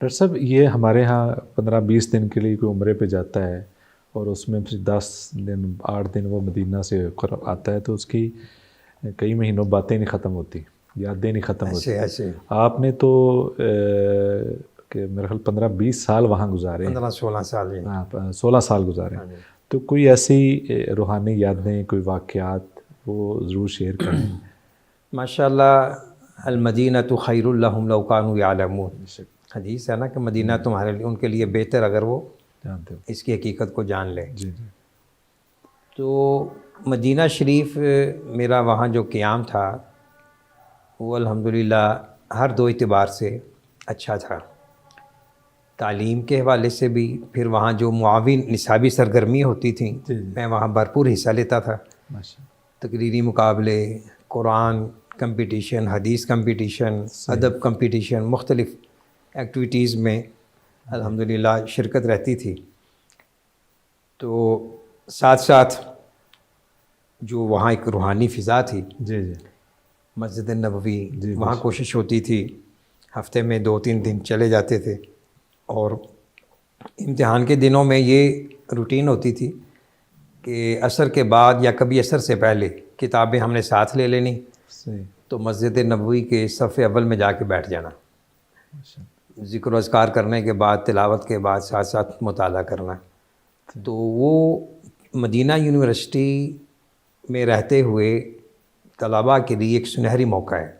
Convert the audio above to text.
Doctor صاحب یہ ہمارے ہاں 15-20 دن کے لیے کوئی عمرے پہ جاتا ہے اور اس میں پھر 10 دن 8 دن وہ مدینہ سے آتا ہے تو اس کی کئی مہینوں باتیں نہیں ختم ہوتی، یادیں نہیں ختم ہوتی۔ ایسے آپ نے تو کہ میرے خیال 15-20 سال وہاں گزارے ہیں، 15-16 سال جی۔ ہاں 16 سال گزارے ہیں، تو کوئی ایسی روحانی یادیں، کوئی واقعات وہ ضرور شیئر کریں۔ ماشاءاللہ المدینۃ خیر لہم لو کانوا یعلمون، حدیث ہے نا کہ مدینہ تمہارے لیے، ان کے لیے بہتر اگر وہ جانتے ہو اس کی حقیقت کو جان لے۔ جی جی۔ تو مدینہ شریف میرا وہاں جو قیام تھا وہ الحمدللہ ہر دو اعتبار سے اچھا تھا، تعلیم کے حوالے سے بھی، پھر وہاں جو معاون نصابی سرگرمی ہوتی تھیں میں وہاں بھرپور حصہ لیتا تھا، تقریری مقابلے، قرآن کمپٹیشن، حدیث کمپٹیشن، ادب کمپٹیشن، مختلف ایکٹیویٹیز میں الحمدللہ شرکت رہتی تھی۔ تو ساتھ ساتھ جو وہاں ایک روحانی فضا تھی، جی جی، مسجد نبوی، وہاں کوشش ہوتی تھی ہفتے میں 2-3 دن چلے جاتے تھے، اور امتحان کے دنوں میں یہ روٹین ہوتی تھی کہ عصر کے بعد یا کبھی عصر سے پہلے کتابیں ہم نے ساتھ لے لینی، تو مسجد نبوی کے صف اول میں جا کے بیٹھ جانا، ذکر و اذکار کرنے کے بعد، تلاوت کے بعد ساتھ ساتھ مطالعہ کرنا۔ تو وہ مدینہ یونیورسٹی میں رہتے ہوئے طلباء کے لیے ایک سنہری موقع ہے۔